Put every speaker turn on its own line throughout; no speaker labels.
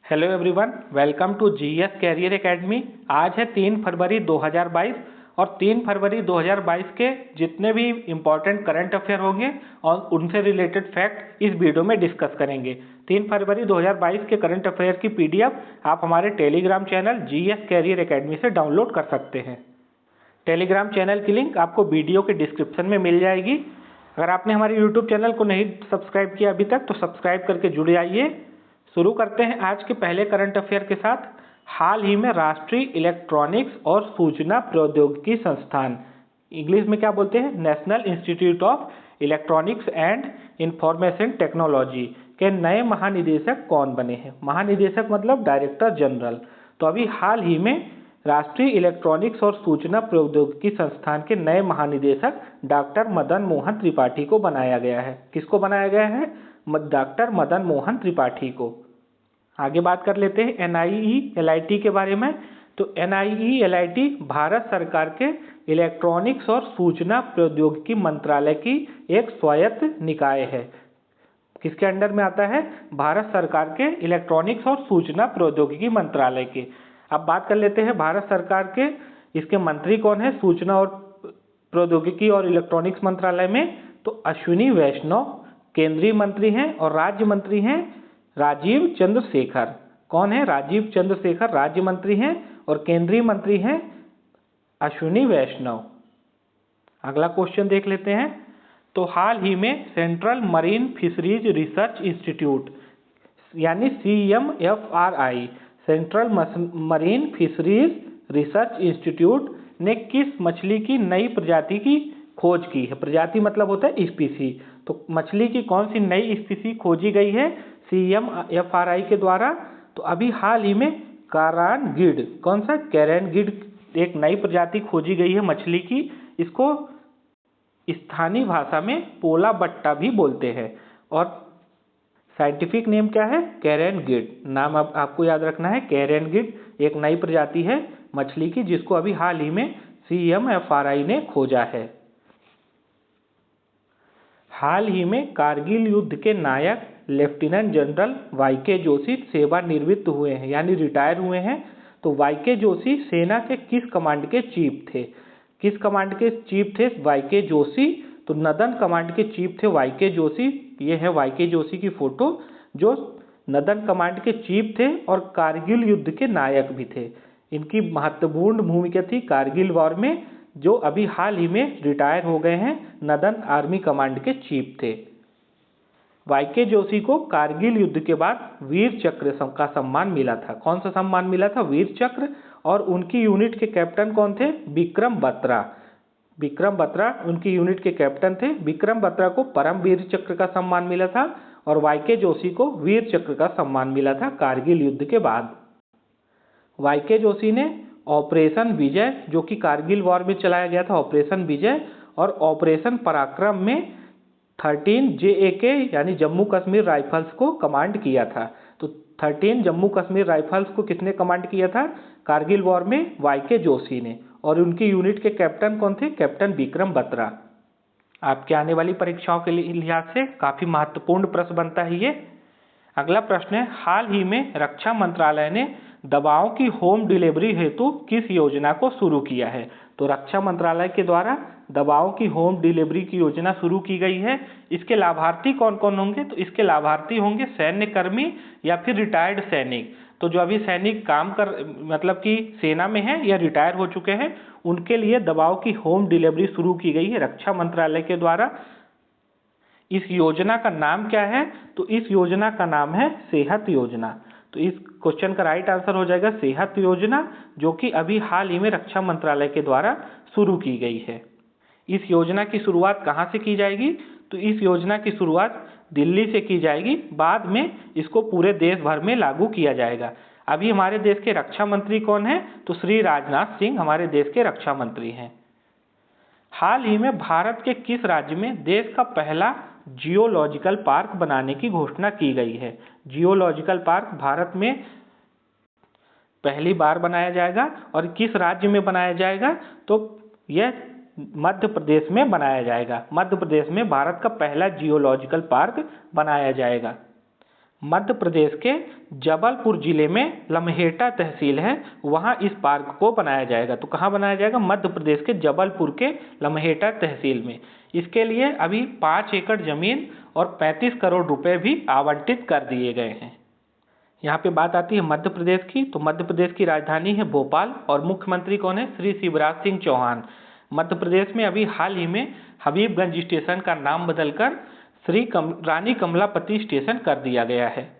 Hello everyone, welcome to GS career academy. आज है 3 फरवरी 2022 और 3 फरवरी 2022 के जितने भी इम्पोर्टेंट करंट अफेयर होंगे और उनसे रिलेटेड फैक्ट इस वीडियो में डिस्कस करेंगे। 3 फरवरी 2022 के करंट अफेयर की पीडीएफ आप हमारे Telegram channel GS career academy से डाउनलोड कर सकते हैं। टेलीग्राम चैनल की लिंक आपको वीडियो के डिस्क्रिप्शन में मिल जाएगी। अगर आपने हमारे यूट्यूब चैनल को नहीं सब्सक्राइब किया अभी तक तो सब्सक्राइब करके जुड़ जाइए। शुरू करते हैं आज के पहले करंट अफेयर के साथ। हाल ही में राष्ट्रीय इलेक्ट्रॉनिक्स और सूचना प्रौद्योगिकी संस्थान, इंग्लिश में क्या बोलते हैं, national institute of electronics and information technology के नए महानिदेशक कौन बने हैं। महानिदेशक मतलब डायरेक्टर जनरल। तो अभी हाल ही में राष्ट्रीय इलेक्ट्रॉनिक्स और सूचना प्रौद्योगिकी संस्थान के नए महानिदेशक डॉक्टर मदन मोहन त्रिपाठी को बनाया गया है। किसको बनाया गया है? डॉक्टर मदन मोहन त्रिपाठी को। आगे बात कर लेते हैं NIE-LIT के बारे में। तो NIE-LIT भारत सरकार के इलेक्ट्रॉनिक्स और सूचना प्रौद्योगिकी मंत्रालय की एक स्वायत्त निकाय है। किसके अंडर में आता है? भारत सरकार के इलेक्ट्रॉनिक्स और सूचना प्रौद्योगिकी मंत्रालय के। अब बात कर लेते हैं भारत सरकार के इसके मंत्री कौन है सूचना और प्रौद्योगिकी और इलेक्ट्रॉनिक्स मंत्रालय में। तो अश्विनी वैष्णव केंद्रीय मंत्री हैं और राज्य मंत्री हैं राजीव चंद्रशेखर। कौन है? राजीव चंद्रशेखर राज्य मंत्री हैं और केंद्रीय मंत्री हैं अश्विनी वैष्णव। अगला क्वेश्चन देख लेते हैं। तो हाल ही में central marine fisheries research institute यानी CMFRI central marine fisheries research institute ने किस मछली की नई प्रजाति की खोज की है? प्रजाति मतलब होता है स्पीसी। तो मछली की कौन सी नई स्पीसी खोजी गई है CMFRI के द्वारा? तो अभी हाल ही में कारानगिड, कौन सा? कैरनगिड एक नई प्रजाति खोजी गई है मछली की। इसको स्थानीय भाषा में पोला बट्टा भी बोलते हैं और साइंटिफिक नेम क्या है? कैरनगिड। नाम अब आपको याद रखना है। कैरनगिड एक नई प्रजाति है मछली की जिसको अभी हाल ही में CMFRI ने खोजा है। हाल ही में कारगिल युद्ध के नायक लेफ्टिनेंट जनरल YK जोशी सेवानिवृत्त हुए हैं यानी रिटायर हुए हैं। तो YK जोशी सेना के किस कमांड के चीफ थे? किस कमांड के चीफ थे YK जोशी? तो नदन कमांड के चीफ थे YK जोशी। ये है YK जोशी की फोटो जो नदन कमांड के चीफ थे और कारगिल युद्ध के नायक भी थे। इनकी महत्वपूर्ण भूमिका थी कारगिल वॉर में, जो अभी हाल ही में रिटायर हो गए हैं। नदन आर्मी कमांड के चीफ थे। YK जोशी को कारगिल युद्ध के बाद वीर चक्र का सम्मान मिला था। कौन सा सम्मान मिला था? वीर चक्र। और उनकी यूनिट के कैप्टन कौन थे? विक्रम बत्रा। विक्रम बत्रा उनकी यूनिट के कैप्टन थे। विक्रम बत्रा को परम वीर चक्र का सम्मान मिला था और YK जोशी को वीर चक्र का सम्मान मिला था कारगिल युद्ध के बाद। YK जोशी ने ऑपरेशन विजय, जो कि कारगिल वॉर में चलाया गया था, ऑपरेशन विजय और ऑपरेशन पराक्रम में 13 JAK यानी जम्मू कश्मीर राइफल्स को कमांड किया था। तो 13 जम्मू कश्मीर राइफल्स को किसने कमांड किया था कारगिल वॉर में? YK जोशी ने। और उनकी यूनिट के कैप्टन कौन थे? कैप्टन विक्रम बत्रा। आपके आने वाली परीक्षाओं के लिहाज से काफी महत्वपूर्ण प्रश्न बनता है ये। अगला प्रश्न है, हाल ही में रक्षा मंत्रालय ने दवाओं की होम डिलीवरी हेतु किस योजना को शुरू किया है? तो रक्षा मंत्रालय के द्वारा दवाओं की होम डिलीवरी की योजना शुरू की गई है। इसके लाभार्थी कौन कौन होंगे? तो इसके लाभार्थी होंगे सैन्य कर्मी या फिर रिटायर्ड सैनिक। तो जो अभी सैनिक काम कर मतलब कि सेना में है या रिटायर हो चुके हैं उनके लिए दवाओं की होम डिलीवरी शुरू की गई है रक्षा मंत्रालय के द्वारा। इस योजना का नाम क्या है? तो इस योजना का नाम है सेहत योजना। तो इस क्वेश्चन का राइट आंसर हो जाएगा सेहत योजना, जो कि अभी हाल ही में रक्षा मंत्रालय के द्वारा शुरू की गई है। इस योजना की शुरुआत कहाँ से की जाएगी? तो इस योजना की शुरुआत दिल्ली से की जाएगी, बाद में इसको पूरे देश भर में लागू किया जाएगा। अभी हमारे देश के रक्षा मंत्री कौन है? तो श्री राजनाथ सिंह हमारे देश के रक्षा मंत्री हैं। हाल ही में भारत के किस राज्य में देश का पहला जियोलॉजिकल पार्क बनाने की घोषणा की गई है? जियोलॉजिकल पार्क भारत में पहली बार बनाया जाएगा और किस राज्य में बनाया जाएगा? तो यह मध्य प्रदेश में बनाया जाएगा। मध्य प्रदेश में भारत का पहला जियोलॉजिकल पार्क बनाया जाएगा। मध्य प्रदेश के जबलपुर जिले में लम्हेटा तहसील है, वहाँ इस पार्क को बनाया जाएगा। तो कहाँ बनाया जाएगा? मध्य प्रदेश के जबलपुर के लम्हेटा तहसील में। इसके लिए अभी 5 एकड़ जमीन और 35 करोड़ रुपए भी आवंटित कर दिए गए हैं। यहाँ पे बात आती है मध्य प्रदेश की, तो मध्य प्रदेश की राजधानी है भोपाल और मुख्यमंत्री कौन है? श्री शिवराज सिंह चौहान। मध्य प्रदेश में अभी हाल ही में हबीबगंज स्टेशन का नाम बदलकर रानी कमलापति स्टेशन कर दिया गया है।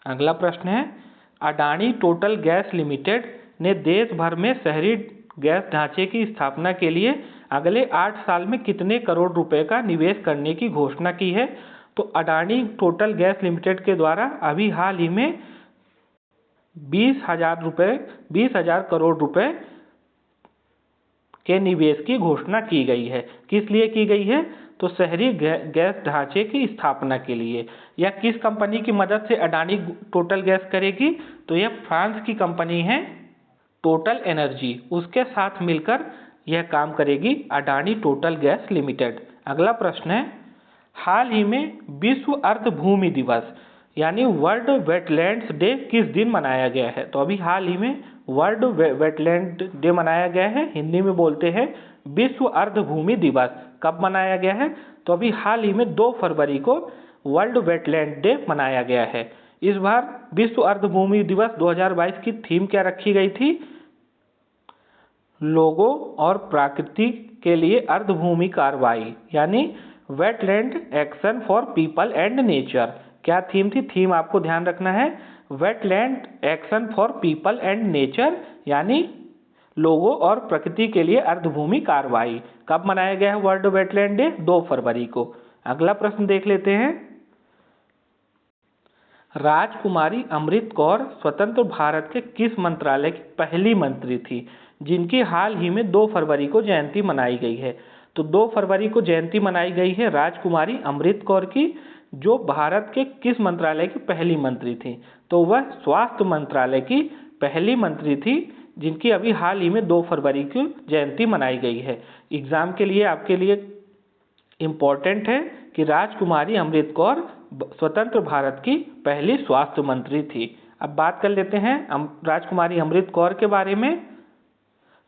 अगला प्रश्न है, अडानी टोटल गैस लिमिटेड ने देश भर में शहरी गैस ढांचे की स्थापना के लिए अगले 8 साल में कितने करोड़ रुपए का निवेश करने की घोषणा की है? तो अडानी टोटल गैस लिमिटेड के द्वारा अभी हाल ही में 20,000 करोड़ रुपए के निवेश की घोषणा की गई है। किस लिए की गई है? तो शहरी गैस ढांचे की स्थापना के लिए। यह किस कंपनी की मदद से अडानी टोटल गैस करेगी? तो यह फ्रांस की कंपनी है टोटल एनर्जी, उसके साथ मिलकर यह काम करेगी अडानी टोटल गैस लिमिटेड। अगला प्रश्न है, हाल ही में विश्व अर्धभूमि दिवस यानी वर्ल्ड वेटलैंड्स डे किस दिन मनाया गया है? तो अभी हाल ही में वर्ल्ड वेटलैंड डे मनाया गया है, हिंदी में बोलते हैं विश्व अर्धभूमि दिवस। कब मनाया गया है? तो अभी हाल ही में 2 फरवरी को वर्ल्ड वेटलैंड डे मनाया गया है। इस बार विश्व अर्धभूमि दिवस 2022 की थीम क्या रखी गई थी? लोगों और प्रकृति के लिए अर्धभूमि कार्रवाई यानी wetland action for people and nature. क्या थीम थी? थीम आपको ध्यान रखना है, wetland action for people and nature यानी लोगों और प्रकृति के लिए अर्धभूमि कार्रवाई। कब मनाया गया है वर्ल्ड वेटलैंड डे? 2 फरवरी को। अगला प्रश्न देख लेते हैं, राजकुमारी अमृत कौर स्वतंत्र भारत के किस मंत्रालय की पहली मंत्री थी जिनकी हाल ही में 2 फरवरी को जयंती मनाई गई है? तो 2 फरवरी को जयंती मनाई गई है राजकुमारी अमृत कौर की, जो भारत के किस मंत्रालय की पहली मंत्री थी? तो वह स्वास्थ्य मंत्रालय की पहली मंत्री थी, जिनकी अभी हाल ही में 2 फरवरी की जयंती मनाई गई है। एग्जाम के लिए आपके लिए इम्पोर्टेंट है कि राजकुमारी अमृत कौर स्वतंत्र भारत की पहली स्वास्थ्य मंत्री थी। अब बात कर लेते हैं राजकुमारी अमृत कौर के बारे में।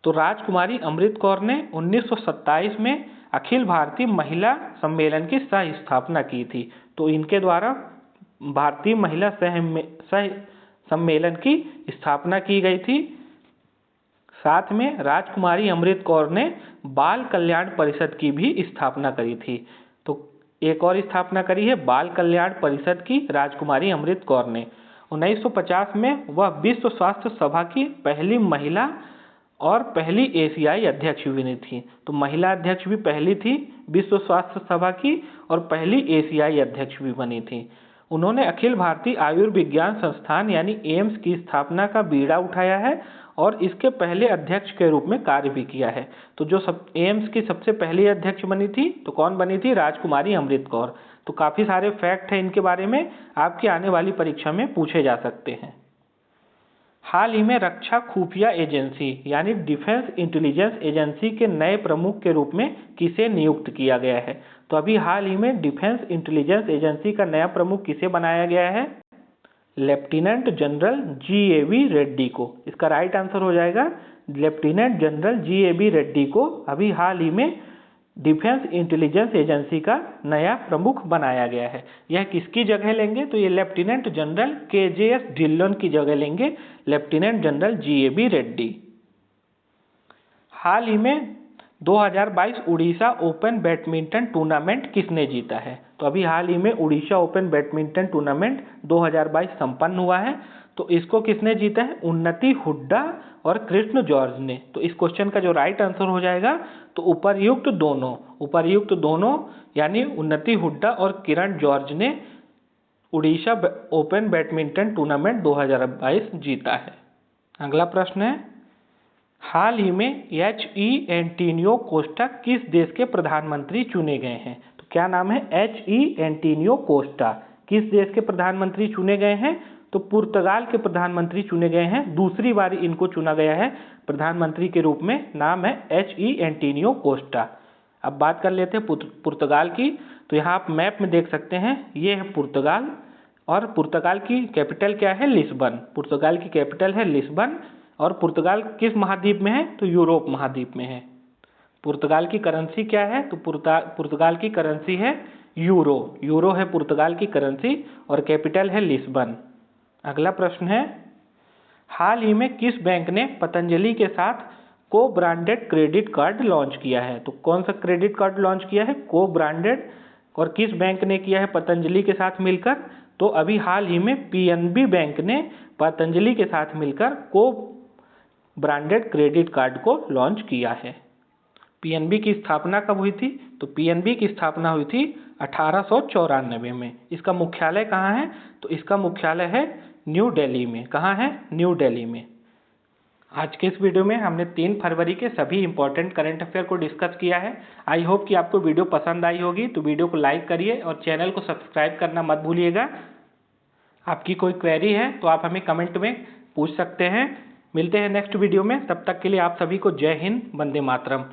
तो राजकुमारी अमृत कौर ने 1927 में अखिल भारतीय महिला सम्मेलन की सह स्थापना की थी। तो इनके द्वारा भारतीय महिला सह सम्मेलन की स्थापना की गई थी। साथ में राजकुमारी अमृत कौर ने बाल कल्याण परिषद की भी स्थापना करी थी। तो एक और स्थापना करी है बाल कल्याण परिषद की राजकुमारी अमृत कौर ने। 1950 में वह विश्व स्वास्थ्य सभा की पहली महिला और पहली एशियाई अध्यक्ष भी बनी थी। तो महिला अध्यक्ष भी पहली थी विश्व स्वास्थ्य सभा की और पहली एशियाई अध्यक्ष भी बनी थी। उन्होंने अखिल भारतीय आयुर्विज्ञान संस्थान यानी एम्स की स्थापना का बीड़ा उठाया है और इसके पहले अध्यक्ष के रूप में कार्य भी किया है। तो जो एम्स की सबसे पहली अध्यक्ष बनी थी तो कौन बनी थी? राजकुमारी अमृत कौर। तो काफ़ी सारे फैक्ट हैं इनके बारे में, आपकी आने वाली परीक्षा में पूछे जा सकते हैं। हाल ही में रक्षा खुफिया एजेंसी यानी डिफेंस इंटेलिजेंस एजेंसी के नए प्रमुख के रूप में किसे नियुक्त किया गया है? तो अभी हाल ही में डिफेंस इंटेलिजेंस एजेंसी का नया प्रमुख किसे बनाया गया है? लेफ्टिनेंट जनरल GAB रेड्डी को। इसका राइट आंसर हो जाएगा लेफ्टिनेंट जनरल GAB रेड्डी को अभी हाल ही में डिफेंस इंटेलिजेंस एजेंसी का नया प्रमुख बनाया गया है। यह किसकी जगह लेंगे? तो ये लेफ्टिनेंट जनरल KJS ढिल्लोन की जगह लेंगे लेफ्टिनेंट जनरल GAB रेड्डी। हाल ही में 2022 उड़ीसा ओपन बैडमिंटन टूर्नामेंट किसने जीता है? तो अभी हाल ही में उड़ीसा ओपन बैडमिंटन टूर्नामेंट 2022 संपन्न हुआ है। तो इसको किसने जीता है? उन्नति हुड्डा और कृष्ण जॉर्ज ने। तो इस क्वेश्चन का जो राइट आंसर हो जाएगा तो उपर्युक्त दोनों यानी उन्नति हुड्डा और किरण जॉर्ज ने उड़ीसा ओपन बैडमिंटन टूर्नामेंट 2022 जीता है। अगला प्रश्न है, हाल ही में HE एंटोनियो कोस्टा किस देश के प्रधानमंत्री चुने गए हैं? तो क्या नाम है? HE एंटोनियो कोस्टा किस देश के प्रधानमंत्री चुने गए हैं? तो पुर्तगाल के प्रधानमंत्री चुने गए हैं। दूसरी बार इनको चुना गया है प्रधानमंत्री के रूप में। नाम है HE एंटोनियो कोस्टा। अब बात कर लेते हैं पुर्तगाल की। तो यहाँ आप मैप में देख सकते हैं, ये है पुर्तगाल, और पुर्तगाल की कैपिटल क्या है? लिस्बन। पुर्तगाल की कैपिटल है लिस्बन। और पुर्तगाल किस महाद्वीप में है? तो यूरोप महाद्वीप में है। पुर्तगाल की करेंसी क्या है? तो पुर्तगाल की करेंसी है यूरो। यूरो है पुर्तगाल की करेंसी और कैपिटल है लिस्बन। अगला प्रश्न है, हाल ही में किस बैंक ने पतंजलि के साथ को ब्रांडेड क्रेडिट कार्ड लॉन्च किया है? तो कौन सा क्रेडिट कार्ड लॉन्च किया है? को ब्रांडेड। और किस बैंक ने किया है पतंजलि के साथ मिलकर? तो अभी हाल ही में पीएनबी बैंक ने पतंजलि के साथ मिलकर को ब्रांडेड क्रेडिट कार्ड को लॉन्च किया है। पीएनबी की स्थापना कब हुई थी? तो पीएनबी की स्थापना हुई थी 1894 में। इसका मुख्यालय कहाँ है? तो इसका मुख्यालय है न्यू दिल्ली में। कहाँ है? न्यू दिल्ली में। आज के इस वीडियो में हमने 3 फरवरी के सभी इंपॉर्टेंट करंट अफेयर को डिस्कस किया है। आई होप कि आपको वीडियो पसंद आई होगी, तो वीडियो को लाइक करिए और चैनल को सब्सक्राइब करना मत भूलिएगा। आपकी कोई क्वेरी है तो आप हमें कमेंट में पूछ सकते हैं। मिलते हैं नेक्स्ट वीडियो में, तब तक के लिए आप सभी को जय हिंद, वंदे मातरम।